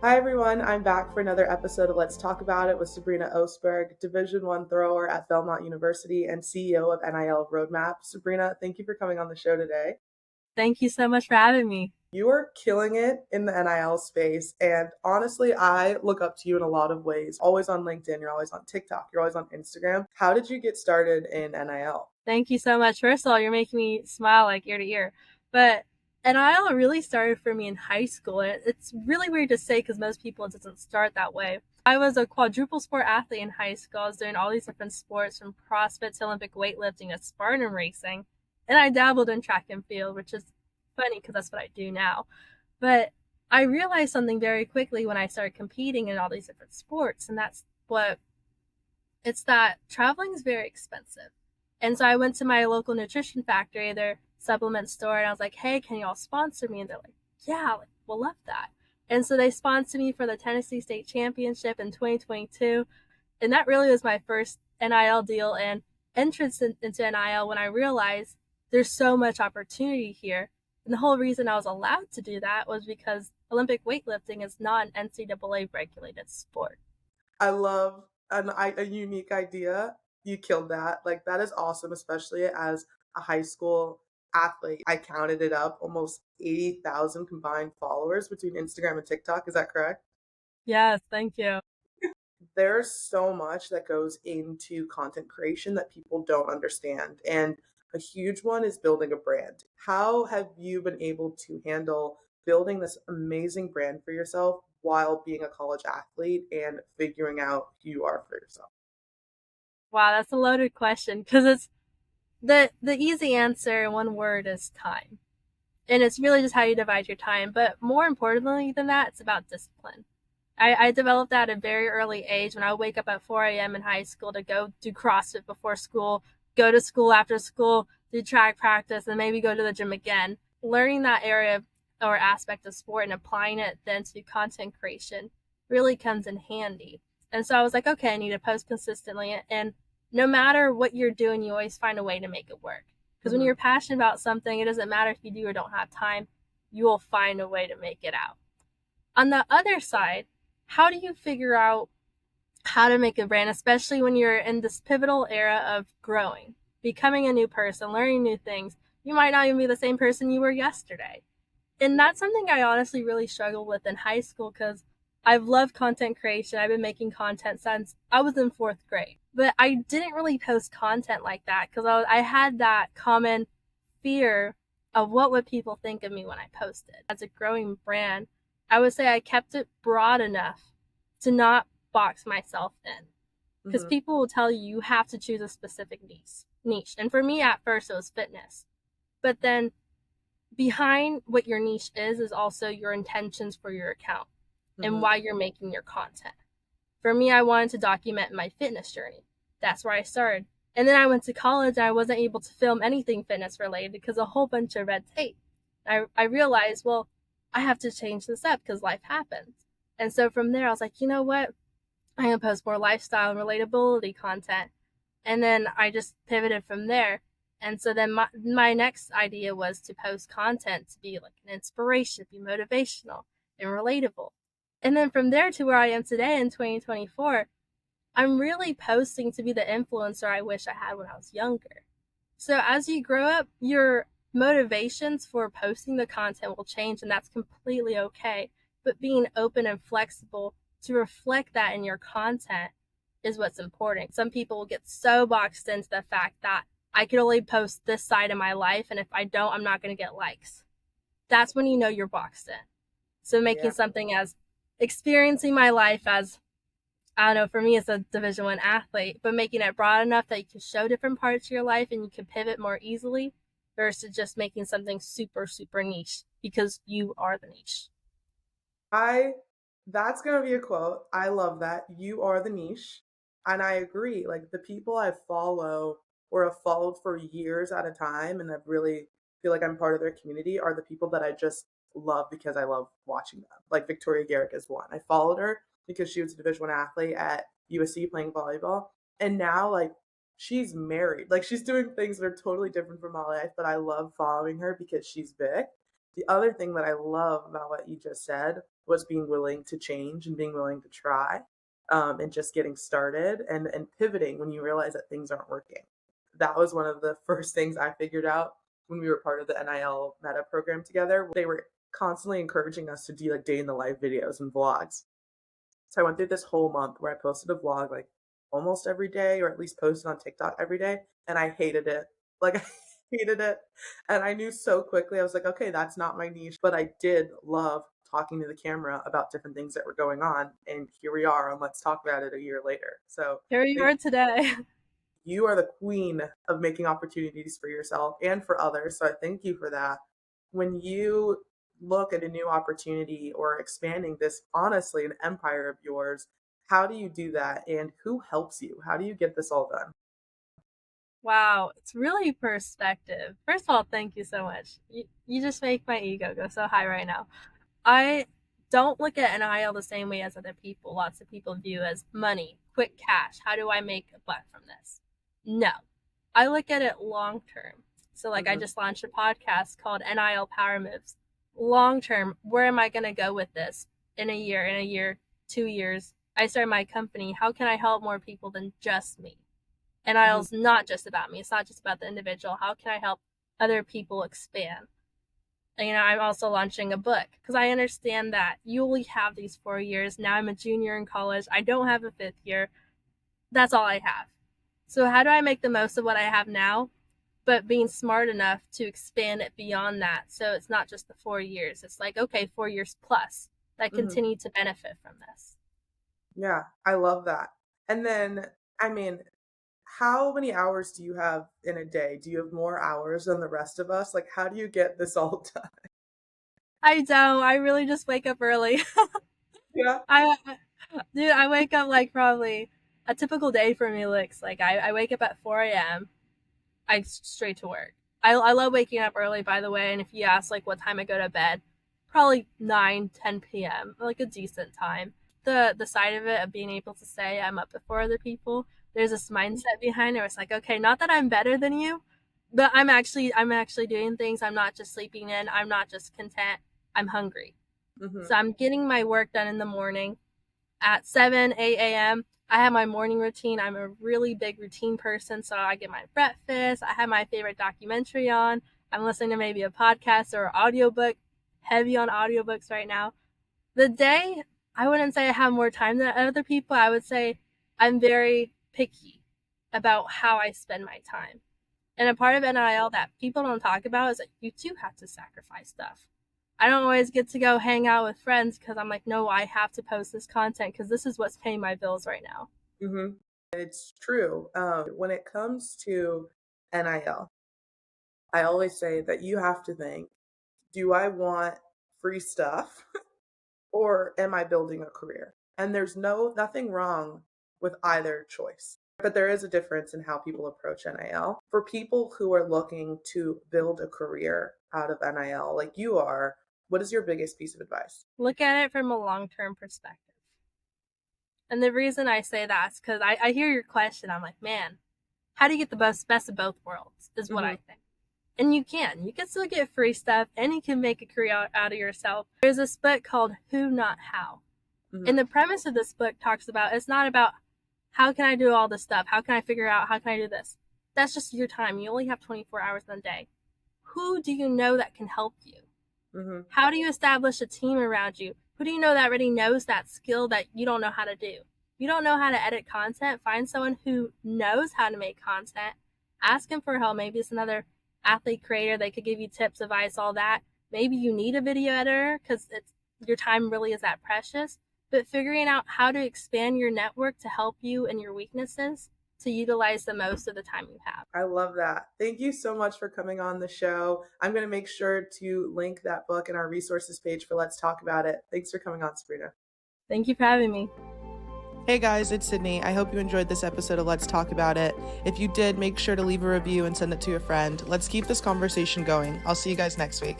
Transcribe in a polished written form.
Hi everyone, I'm back for another episode of Let's Talk About It with Sabrina Oostburg, Division One thrower at Belmont University and CEO of NIL Roadmap. Sabrina, thank you for coming on the show today. Thank you so much for having me. You are killing it in the NIL space, and honestly, I look up to you in a lot of ways. Always on LinkedIn, you're always on TikTok, you're always on Instagram. How did you get started in NIL? Thank you so much. First of all, you're making me smile like ear to ear. But NIL really started for me in high school. And it's really weird to say because most people it doesn't start that way. I was a quadruple sport athlete in high school. I was doing all these different sports from CrossFit to Olympic weightlifting to Spartan racing. And I dabbled in track and field, which is funny because that's what I do now. But I realized something very quickly when I started competing in all these different sports. And that's what it's that traveling is very expensive. And so I went to my local nutrition factory, their supplement store, and I was like, hey, can y'all sponsor me? And they're like, yeah, like, we'll love that. And so they sponsored me for the Tennessee State Championship in 2022. And that really was my first NIL deal and entrance into NIL when I realized there's so much opportunity here. And the whole reason I was allowed to do that was because Olympic weightlifting is not an NCAA regulated sport. I love a unique idea. You killed that. Like, that is awesome, especially as a high school athlete. I counted it up, almost 80,000 combined followers between Instagram and TikTok. Is that correct? Yes, thank you. There's so much that goes into content creation that people don't understand. And a huge one is building a brand. How have you been able to handle building this amazing brand for yourself while being a college athlete and figuring out who you are for yourself? Wow, that's a loaded question because it's the easy answer in one word is time. And it's really just how you divide your time. But more importantly than that, it's about discipline. I developed that at a very early age when I would wake up at 4 a.m. in high school to go do CrossFit before school, go to school after school, do track practice, and maybe go to the gym again. Learning that area or aspect of sport and applying it then to content creation really comes in handy. And so I was like, okay, I need to post consistently. And no matter what you're doing, you always find a way to make it work. Because when Hmm. you're passionate about something, it doesn't matter if you do or don't have time, you will find a way to make it out. On the other side, how do you figure out how to make a brand, especially when you're in this pivotal era of growing, becoming a new person, learning new things? You might not even be the same person you were yesterday. And that's something I honestly really struggled with in high school because I've loved content creation. I've been making content since I was in fourth grade. But I didn't really post content like that because I had that common fear of what would people think of me when I posted. As a growing brand, I would say I kept it broad enough to not box myself in. Because Hmm. people will tell you you have to choose a specific niche. And for me at first it was fitness. But then behind what your niche is also your intentions for your account and Hmm. why you're making your content. For me, I wanted to document my fitness journey. That's where I started. And then I went to college and I wasn't able to film anything fitness related because a whole bunch of red tape. I realized, well, I have to change this up because life happens. And so from there, I was like, you know what? I'm going to post more lifestyle and relatability content. And then I just pivoted from there. And so then my next idea was to post content to be like an inspiration, be motivational and relatable. And then from there to where I am today in 2024, I'm really posting to be the influencer I wish I had when I was younger. So as you grow up, your motivations for posting the content will change, and that's completely okay. But being open and flexible to reflect that in your content is what's important. Some people will get so boxed into the fact that I could only post this side of my life, and if I don't, I'm not going to get likes. That's when you know you're boxed in. So making Yeah. something as experiencing my life as I don't know, for me it's a Division One athlete, but making it broad enough that you can show different parts of your life and you can pivot more easily versus just making something super, super niche because you are the niche. I That's gonna be a quote. I love that. You are the niche. And I agree. Like, the people I follow or have followed for years at a time and I've really feel like I'm part of their community are the people that I just love because I love watching them. Like, Victoria Garrick is one. I followed her because she was a Division One athlete at USC playing volleyball. And now, like, she's married. Like, she's doing things that are totally different from my life, but I love following her because she's big. The other thing that I love about what you just said was being willing to change and being willing to try, and just getting started and pivoting when you realize that things aren't working. That was one of the first things I figured out when we were part of the NIL Meta program together. They were constantly encouraging us to do like day in the life videos and vlogs. So I went through this whole month where I posted a vlog like almost every day, or at least posted on TikTok every day, and I hated it. Like I hated it. And I knew so quickly, I was like, okay, that's not my niche. But I did love talking to the camera about different things that were going on. And here we are, and let's talk about it a year later. So Here you thank are today. you are the queen of making opportunities for yourself and for others. So I thank you for that. When you look at a new opportunity or expanding this, honestly, an empire of yours, how do you do that? And who helps you? How do you get this all done? Wow, it's really perspective. First of all, thank you so much. You just make my ego go so high right now. I don't look at NIL the same way as other people. Lots of people view as money, quick cash. How do I make a buck from this? No, I look at it long term. So, like, I Hmm. just launched a podcast called NIL Power Moves. Long term, where am I going to go with this in a year, 2 years? I started my company. How can I help more people than just me? NIL Hmm. is not just about me. It's not just about the individual. How can I help other people expand? I'm also launching a book because I understand that you only have these 4 years. Now I'm a junior in college. I don't have a fifth year. That's all I have. So, how do I make the most of what I have now, but being smart enough to expand it beyond that? So, it's not just the 4 years. It's like, okay, 4 years plus that Hmm. continue to benefit from this. Yeah, I love that. And then, I mean, how many hours do you have in a day? Do you have more hours than the rest of us? Like, how do you get this all done? I don't. I really just wake up early. Yeah. I Dude, I wake up like probably a typical day for me looks like I wake up at 4 a.m. I straight to work. I love waking up early, by the way. And if you ask like what time I go to bed, probably 9, 10 p.m. Like a decent time. The side of it of being able to say I'm up before other people, there's this mindset behind it where it's like, okay, not that I'm better than you, but I'm actually doing things. I'm not just sleeping in. I'm not just content. I'm hungry. So Hmm. I'm getting my work done in the morning at 7, 8 a.m. I have my morning routine. I'm a really big routine person. So I get my breakfast. I have my favorite documentary on. I'm listening to maybe a podcast or an audiobook, heavy on audiobooks right now. The day, I wouldn't say I have more time than other people. I would say I'm very picky about how I spend my time. And a part of NIL that people don't talk about is that you do have to sacrifice stuff. I don't always get to go hang out with friends because I'm like, no, I have to post this content because this is what's paying my bills right now. Hmm. It's true. When it comes to NIL, I always say that you have to think, do I want free stuff or am I building a career? And there's nothing wrong with either choice. But there is a difference in how people approach NIL. For people who are looking to build a career out of NIL, like you are, what is your biggest piece of advice? Look at it from a long term perspective. And the reason I say that is because I hear your question. I'm like, man, how do you get the best of both worlds? Is what Hmm. I think. And you can. You can still get free stuff and you can make a career out of yourself. There's this book called Who Not How. Hmm. And the premise of this book talks about it's not about how can I do all this stuff? How can I figure out how can I do this? That's just your time. You only have 24 hours in a day. Who do you know that can help you? Hmm. How do you establish a team around you? Who do you know that already knows that skill that you don't know how to do? You don't know how to edit content? Find someone who knows how to make content. Ask them for help. Maybe it's another athlete creator. They could give you tips, advice, all that. Maybe you need a video editor because it's your time really is that precious. But figuring out how to expand your network to help you and your weaknesses to utilize the most of the time you have. I love that. Thank you so much for coming on the show. I'm going to make sure to link that book in our resources page for Let's Talk About It. Thanks for coming on, Sabrina. Thank you for having me. Hey guys, it's Sydney. I hope you enjoyed this episode of Let's Talk About It. If you did, make sure to leave a review and send it to a friend. Let's keep this conversation going. I'll see you guys next week.